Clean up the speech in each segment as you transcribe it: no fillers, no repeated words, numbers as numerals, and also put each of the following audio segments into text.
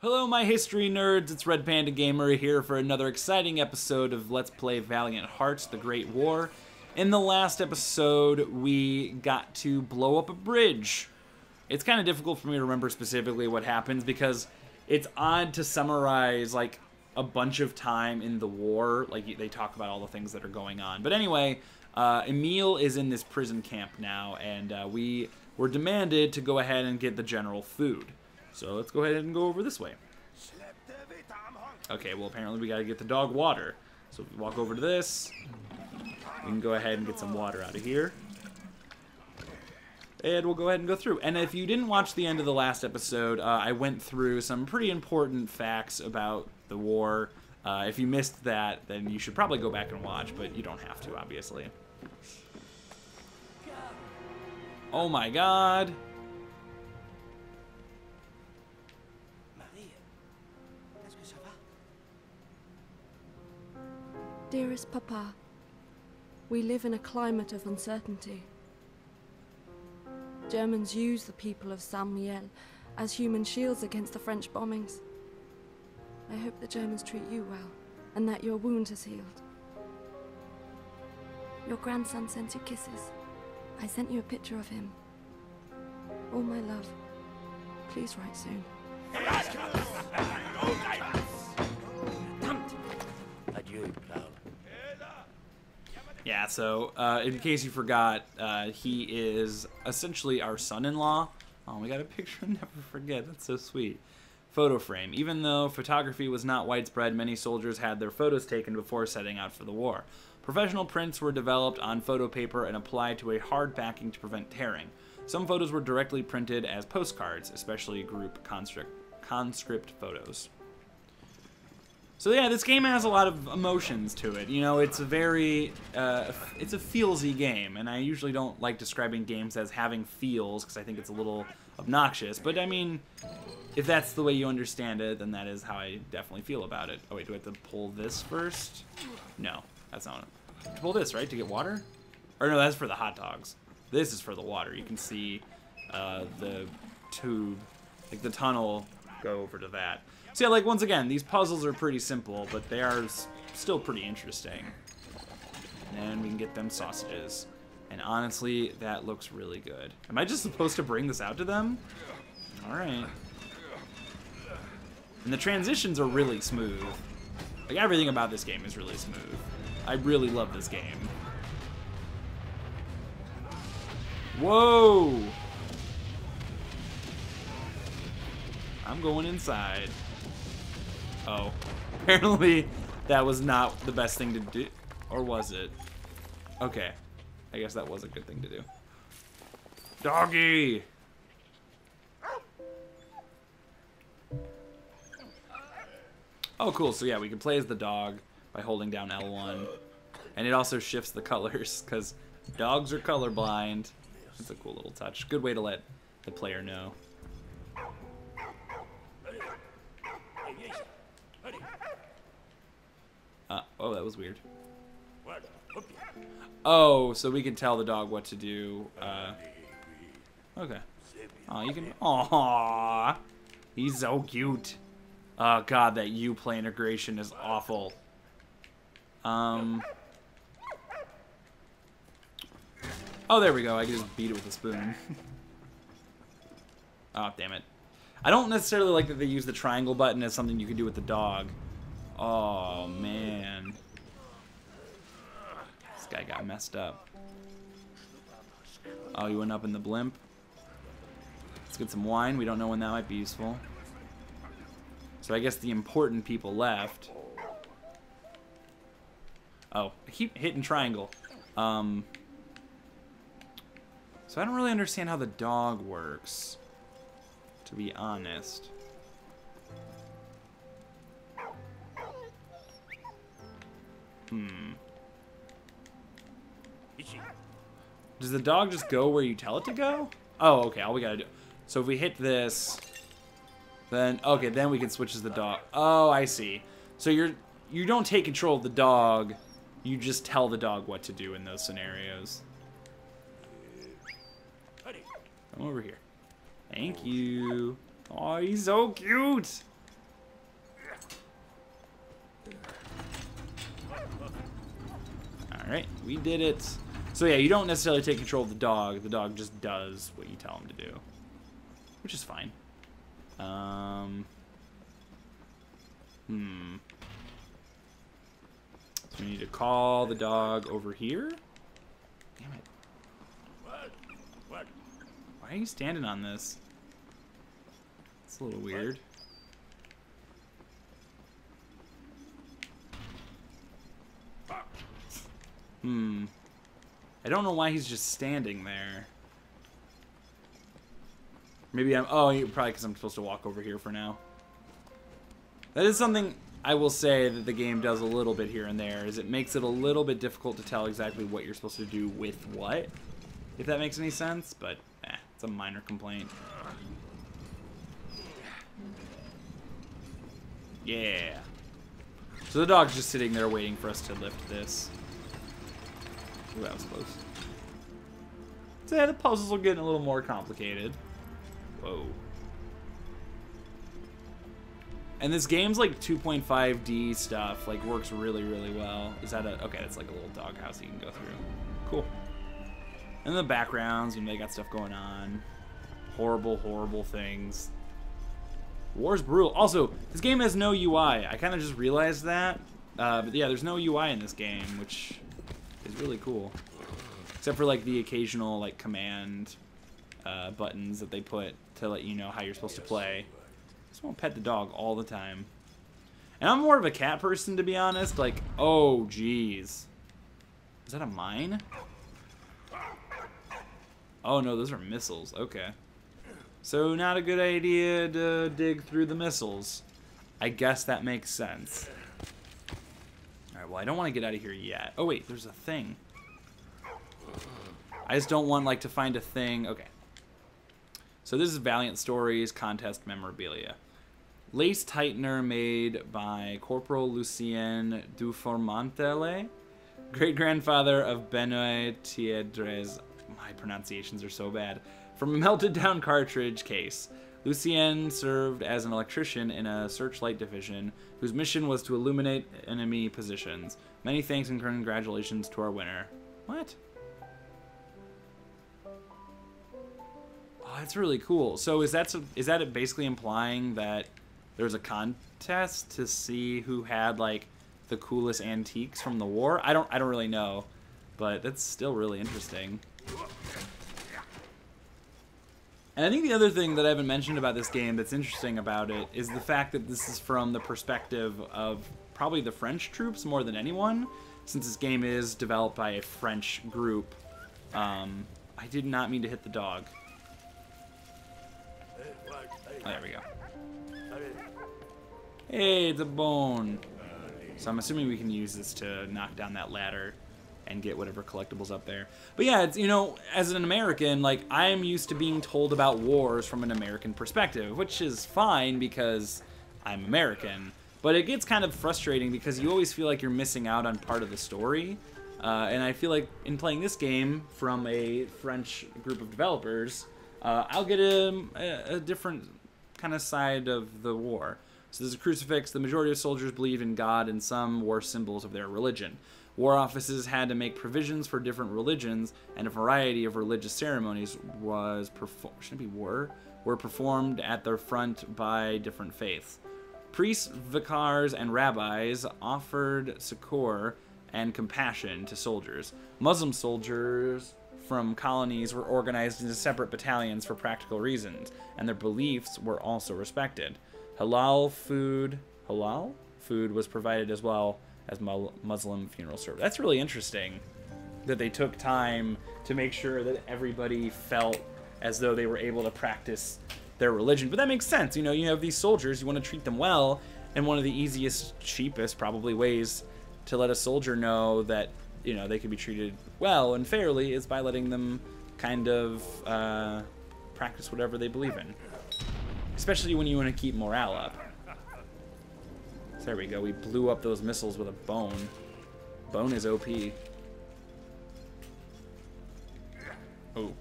Hello my history nerds, it's Red Panda Gamer here for another exciting episode of Let's Play Valiant Hearts, The Great War. In the last episode, we got to blow up a bridge. It's kind of difficult for me to remember specifically what happens because it's odd to summarize like a bunch of time in the war. Like they talk about all the things that are going on. But anyway, Emil is in this prison camp now, and we were demanded to go ahead and get the general food. So let's go ahead and go over this way. Okay, well apparently we gotta get the dog water. So if we walk over to this, we can go ahead and get some water out of here. And we'll go ahead and go through. And if you didn't watch the end of the last episode, I went through some pretty important facts about the war. If you missed that, then you should probably go back and watch, but you don't have to, obviously. Oh my god. Dearest Papa, we live in a climate of uncertainty. Germans use the people of Saint-Mihiel as human shields against the French bombings. I hope the Germans treat you well, and that your wound has healed. Your grandson sends you kisses. I sent you a picture of him. All my love. Please write soon. Adieu, Carl. Yeah, so in case you forgot, he is essentially our son-in-law. Oh, we got a picture, never forget, that's so sweet. Photo frame. Even though photography was not widespread, many soldiers had their photos taken before setting out for the war. Professional prints were developed on photo paper and applied to a hard backing to prevent tearing. Some photos were directly printed as postcards, especially group conscript photos. So yeah, this game has a lot of emotions to it. You know, it's a very, it's a feelsy game, and I usually don't like describing games as having feels, because I think it's a little obnoxious, but I mean, if that's the way you understand it, then that is how I definitely feel about it. Oh wait, do I have to pull this first? No, that's not it. To pull this, right, to get water? Or no, that's for the hot dogs. This is for the water. You can see the tube, like the tunnel, go over to that. So yeah, like once again, these puzzles are pretty simple, but they are still pretty interesting. And we can get them sausages. And honestly, that looks really good. Am I just supposed to bring this out to them? Alright. And the transitions are really smooth. Like everything about this game is really smooth. I really love this game. Whoa! I'm going inside. Oh, apparently that was not the best thing to do. Or was it? Okay. I guess that was a good thing to do. Doggy! Oh, cool. So yeah, we can play as the dog by holding down L1. And it also shifts the colors, because dogs are colorblind. That's a cool little touch. Good way to let the player know. Oh, that was weird. Oh, so we can tell the dog what to do. Okay. Oh, you can. Aww. He's so cute. Oh, God, that Uplay integration is awful. Oh, there we go. I can just beat it with a spoon. Oh, damn it. I don't necessarily like that they use the triangle button as something you can do with the dog. Oh, man. This guy got messed up. Oh, you went up in the blimp? Let's get some wine. We don't know when that might be useful. So I guess the important people left. Oh, I keep hitting triangle. So I don't really understand how the dog works, to be honest. Does the dog just go where you tell it to go? Oh, okay, all we gotta do. So if we hit this, then, okay, then we can switch as the dog. Oh, I see. So you don't take control of the dog, you just tell the dog what to do in those scenarios. Come over here. Thank you. Oh, he's so cute. Alright, we did it. So yeah, you don't necessarily take control of the dog. The dog just does what you tell him to do. Which is fine. So we need to call the dog over here. Damn it. Why are you standing on this? It's a little weird. I don't know why he's just standing there. Maybe I'm... Oh, probably because I'm supposed to walk over here for now. That is something I will say that the game does a little bit here and there, is it makes it a little bit difficult to tell exactly what you're supposed to do with what. If that makes any sense, but it's a minor complaint. Yeah. So the dog's just sitting there waiting for us to lift this. Ooh, that was close. So yeah, the puzzles are getting a little more complicated. Whoa. And this game's like 2.5D stuff, like works really, really well. Is that a... Okay, that's like a little doghouse you can go through. Cool. And in the backgrounds, you know, they got stuff going on. Horrible, horrible things. War's brutal. Also, this game has no UI. I kind of just realized that. But yeah, there's no UI in this game, which is really cool. Except for like the occasional like command buttons that they put to let you know how you're supposed to play. I just want to pet the dog all the time. And I'm more of a cat person, to be honest. Like, oh, jeez. Is that a mine? Oh, no, those are missiles. Okay. So not a good idea to dig through the missiles. I guess that makes sense. Alright, well, I don't want to get out of here yet. Oh, wait, there's a thing. I just don't want, like, to find a thing. Okay. So this is Valiant Stories Contest Memorabilia. Lace tightener made by Corporal Lucien Duformantele, great-grandfather of Benoit Tiedres. My pronunciations are so bad. From a melted-down cartridge case. Lucien served as an electrician in a searchlight division whose mission was to illuminate enemy positions. Many thanks and congratulations to our winner. What? Oh, that's really cool. So is that basically implying that there's a contest to see who had like the coolest antiques from the war? I don't really know, but that's still really interesting. And I think the other thing that I haven't mentioned about this game that's interesting about it is the fact that this is from the perspective of probably the French troops more than anyone, since this game is developed by a French group. I did not mean to hit the dog. Oh, there we go. Hey, it's a bone. So I'm assuming we can use this to knock down that ladder and get whatever collectibles up there. But yeah, it's, you know, as an American, like, I'm used to being told about wars from an American perspective, which is fine because I'm American. But it gets kind of frustrating because you always feel like you're missing out on part of the story. And I feel like in playing this game from a French group of developers, I'll get a different kind of side of the war. So there's a crucifix. The majority of soldiers believed in God, and some wore symbols of their religion. War offices had to make provisions for different religions, and a variety of religious ceremonies were performed at the front by different faiths. Priests, vicars, and rabbis offered succor and compassion to soldiers. Muslim soldiers from colonies were organized into separate battalions for practical reasons, and their beliefs were also respected. Halal food was provided as well as Muslim funeral service. That's really interesting that they took time to make sure that everybody felt as though they were able to practice their religion. But that makes sense. You know, you have these soldiers, you want to treat them well, and one of the easiest, cheapest probably ways to let a soldier know that, you know, they can be treated well and fairly is by letting them kind of practice whatever they believe in. Especially when you want to keep morale up. There we go. We blew up those missiles with a bone. Bone is OP. Oh.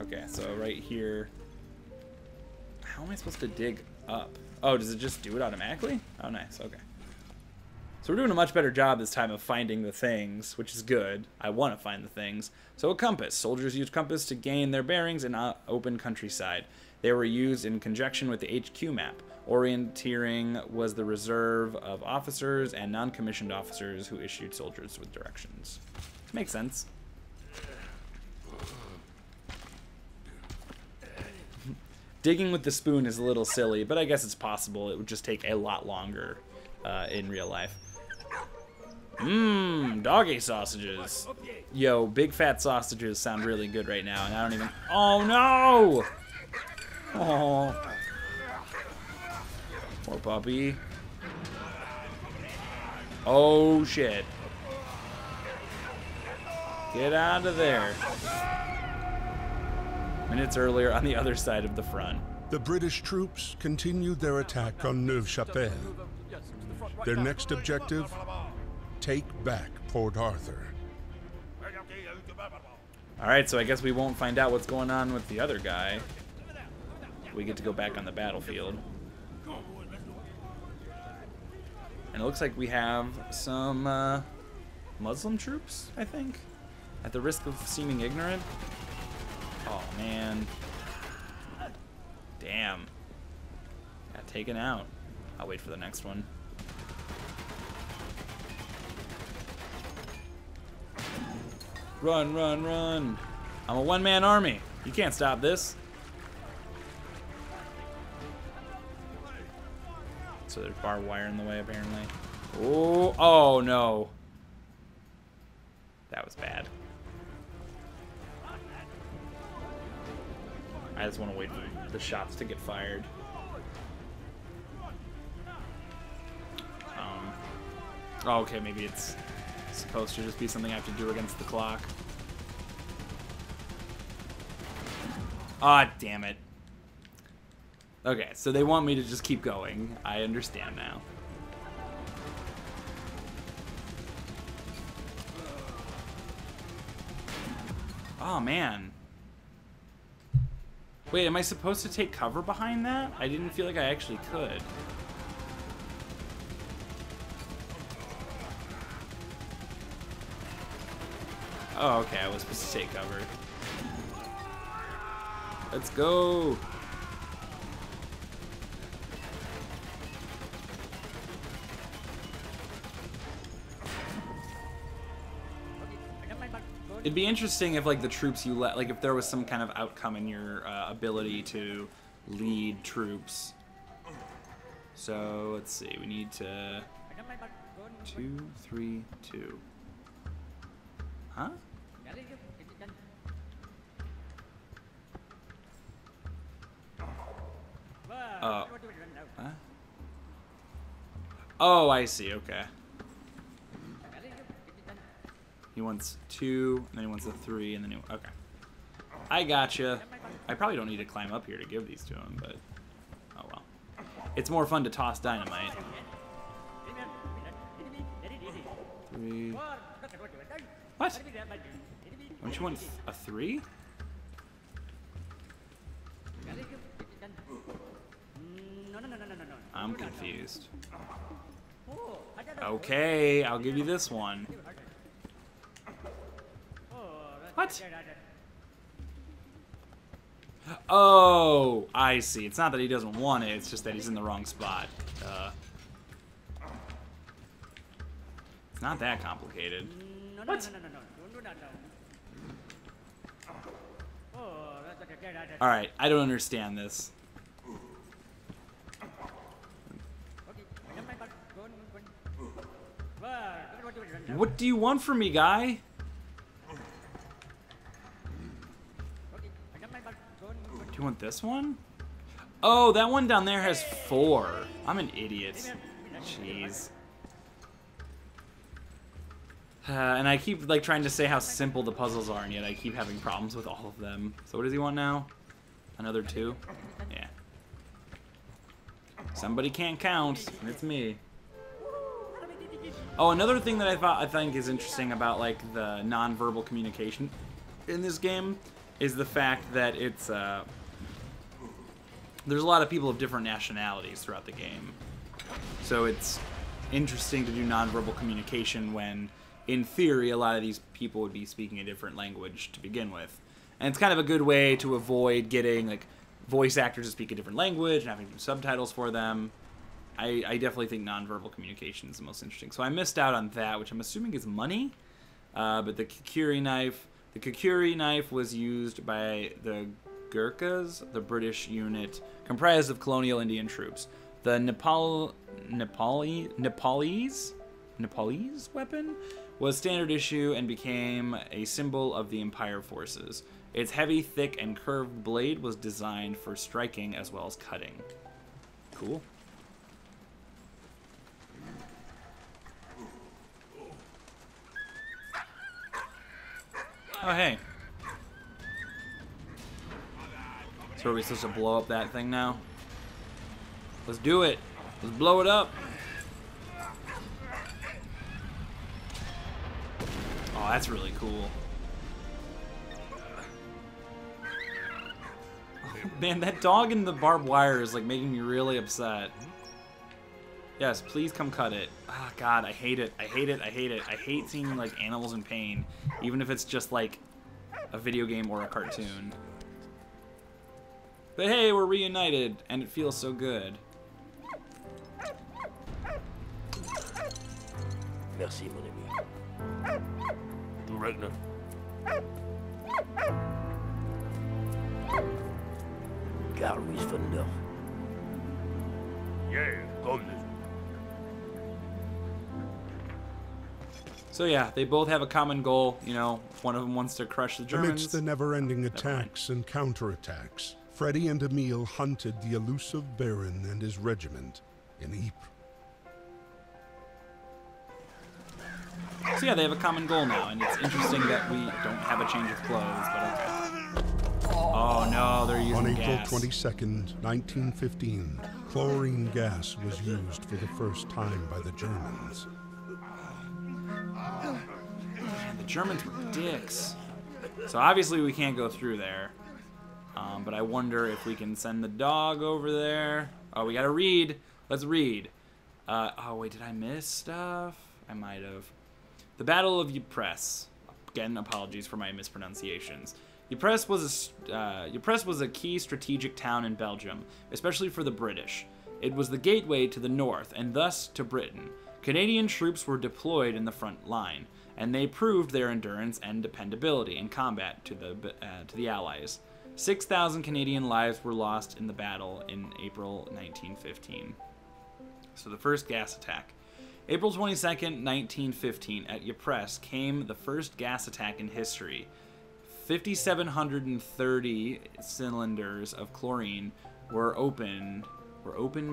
Okay, so right here. How am I supposed to dig up? Oh, does it just do it automatically? Oh, nice. Okay. So we're doing a much better job this time of finding the things, which is good. I want to find the things. So a compass. Soldiers use compass to gain their bearings in open countryside. They were used in conjunction with the HQ map. Orienteering was the reserve of officers and non-commissioned officers who issued soldiers with directions. Makes sense. Digging with the spoon is a little silly, but I guess it's possible. It would just take a lot longer in real life. Mmm, doggy sausages. Yo, big fat sausages sound really good right now, and I don't even... Oh, no! Oh. Poor puppy. Oh, shit. Get out of there. Minutes earlier, on the other side of the front. The British troops continued their attack on Neuve-Chapelle. Their next objective, take back Port Arthur. Alright, so I guess we won't find out what's going on with the other guy. We get to go back on the battlefield. And it looks like we have some Muslim troops, I think. At the risk of seeming ignorant. Oh, man. Damn. Got taken out. I'll wait for the next one. Run, run, run. I'm a one-man army. You can't stop this. So there's barbed wire in the way, apparently. Oh, oh no. That was bad. I just want to wait for the shots to get fired. Oh, okay, maybe it's supposed to just be something I have to do against the clock. Ah, damn it. Okay, so they want me to just keep going. I understand now. Oh, man. Wait, am I supposed to take cover behind that? I didn't feel like I actually could. Oh, okay, I was supposed to take cover. Let's go! It'd be interesting if, like, the troops you let, like, if there was some kind of outcome in your ability to lead troops. So, let's see, we need to... 2, 3, 2. Huh? Huh? Oh, I see, okay. He wants 2, and then he wants a 3, and then he... Okay. I gotcha. I probably don't need to climb up here to give these to him, but... Oh, well. It's more fun to toss dynamite. 3... What? Don't you want a 3? I'm confused. Okay, I'll give you this one. What? Oh, I see. It's not that he doesn't want it, it's just that he's in the wrong spot. It's not that complicated. What? Alright, I don't understand this. What do you want from me, guy? Do you want this one? Oh, that one down there has 4. I'm an idiot. Jeez. And I keep like trying to say how simple the puzzles are, and yet I keep having problems with all of them. So what does he want now? Another 2? Yeah. Somebody can't count, and it's me. Oh, another thing that I think is interesting about like the non-verbal communication in this game is the fact that it's there's a lot of people of different nationalities throughout the game. So it's interesting to do nonverbal communication when, in theory, a lot of these people would be speaking a different language to begin with. And it's kind of a good way to avoid getting like voice actors to speak a different language and having to do subtitles for them. I definitely think nonverbal communication is the most interesting. So I missed out on that, which I'm assuming is money. But the Khukuri knife was used by the Gurkhas, the British unit comprised of colonial Indian troops. The Nepalese weapon was standard issue and became a symbol of the Empire forces. Its heavy, thick, and curved blade was designed for striking as well as cutting. Cool. Oh, hey. So are we supposed to blow up that thing now? Let's do it. Let's blow it up. Oh, that's really cool. Oh, man, that dog in the barbed wire is like making me really upset. Yes, please come cut it. Ah, oh, God, I hate it. I hate it. I hate it. I hate seeing like animals in pain, even if it's just like a video game or a cartoon. But hey, we're reunited, and it feels so good. Merci, mon ami. Tout right now. Gar Louis Fender. Yeah, come this. So yeah, they both have a common goal. You know, one of them wants to crush the Germans. Amidst the never-ending attacks and counterattacks, Freddy and Emile hunted the elusive Baron and his regiment in Ypres. So yeah, they have a common goal now, and it's interesting that we don't have a change of clothes, but okay. Oh no, they're using On gas. April 22nd, 1915, chlorine gas was used for the first time by the Germans. Man, the Germans were dicks. So obviously we can't go through there. But I wonder if we can send the dog over there. Oh, we gotta read. Let's read. Oh wait, did I miss stuff? I might have. The Battle of Ypres. Again, apologies for my mispronunciations. Ypres was a key strategic town in Belgium, especially for the British. It was the gateway to the north, and thus to Britain. Canadian troops were deployed in the front line, and they proved their endurance and dependability in combat to the Allies. 6,000 Canadian lives were lost in the battle in April 1915. So the first gas attack. April 22nd, 1915, at Ypres came the first gas attack in history. 5,730 cylinders of chlorine were opened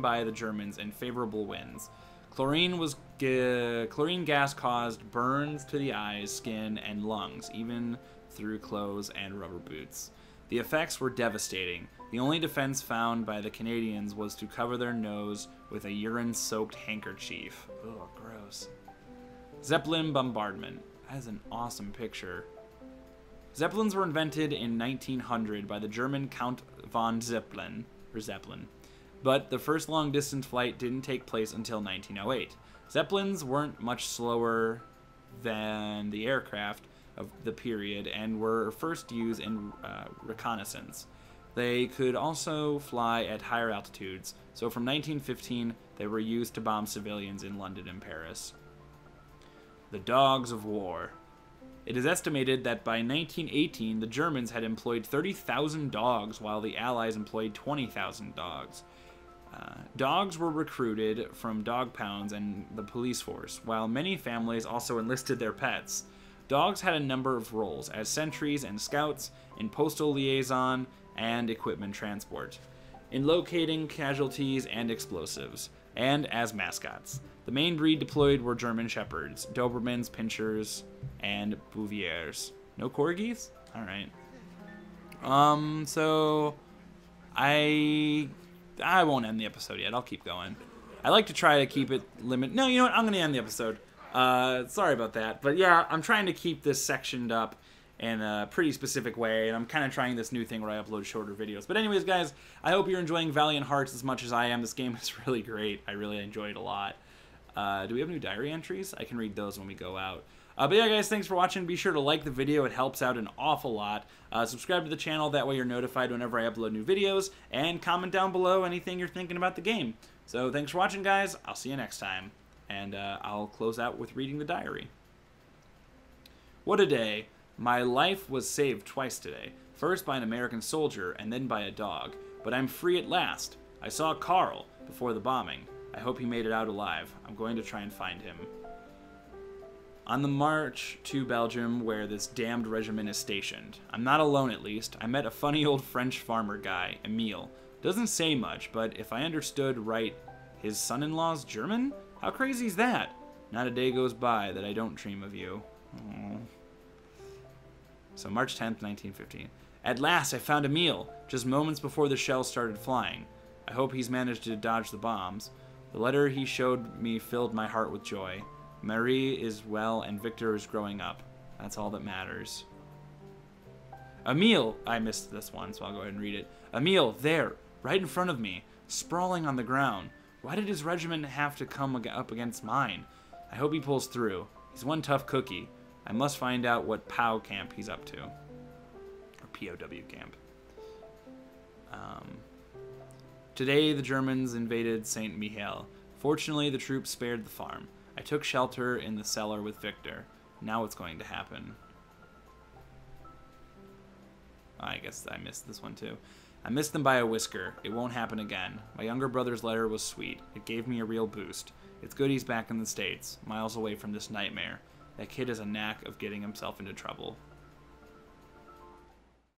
by the Germans in favorable winds. Chlorine gas caused burns to the eyes, skin, and lungs, even through clothes and rubber boots. The effects were devastating. The only defense found by the Canadians was to cover their nose with a urine-soaked handkerchief. Ugh, gross. Zeppelin bombardment. That is an awesome picture. Zeppelins were invented in 1900 by the German Count von Zeppelin, but the first long-distance flight didn't take place until 1908. Zeppelins weren't much slower than the aircraft of the period and were first used in reconnaissance. They could also fly at higher altitudes, so from 1915 they were used to bomb civilians in London and Paris. The dogs of war. It is estimated that by 1918 the Germans had employed 30,000 dogs while the Allies employed 20,000 dogs. Dogs were recruited from dog pounds and the police force, while many families also enlisted their pets. Dogs had a number of roles as sentries and scouts, in postal liaison, and equipment transport, in locating casualties and explosives, and as mascots. The main breed deployed were German Shepherds, Dobermans, Pinschers, and Bouviers. No Corgis? Alright. So I won't end the episode yet. I'll keep going. I like to try to keep it limit. No, you know what? I'm going to end the episode. Sorry about that. But yeah, I'm trying to keep this sectioned up in a pretty specific way, and I'm kind of trying this new thing where I upload shorter videos. But anyways, guys, I hope you're enjoying Valiant Hearts as much as I am. This game is really great. I really enjoy it a lot. Do we have new diary entries? I can read those when we go out. But yeah, guys, thanks for watching. Be sure to like the video. It helps out an awful lot. Subscribe to the channel. That way you're notified whenever I upload new videos. And comment down below anything you're thinking about the game. So thanks for watching, guys. I'll see you next time. And I'll close out with reading the diary. What a day. My life was saved twice today. First by an American soldier, and then by a dog. But I'm free at last. I saw Carl before the bombing. I hope he made it out alive. I'm going to try and find him. On the march to Belgium, where this damned regiment is stationed. I'm not alone, at least. I met a funny old French farmer guy, Emile. Doesn't say much, but if I understood right, his son-in-law's German? How crazy is that? Not a day goes by that I don't dream of you. Aww. So March 10th, 1915. At last, I found Emile, just moments before the shells started flying. I hope he's managed to dodge the bombs. The letter he showed me filled my heart with joy. Marie is well and Victor is growing up. That's all that matters. Emile! I missed this one, so I'll go ahead and read it. Emile, there, right in front of me, sprawling on the ground. Why did his regiment have to come up against mine? I hope he pulls through. He's one tough cookie. I must find out what POW camp he's up to. Or POW camp. Today the Germans invaded St. Mihiel. Fortunately, the troops spared the farm. I took shelter in the cellar with Victor. Now what's going to happen? I guess I missed this one too. I missed them by a whisker. It won't happen again. My younger brother's letter was sweet. It gave me a real boost. It's good he's back in the States, miles away from this nightmare. That kid has a knack of getting himself into trouble.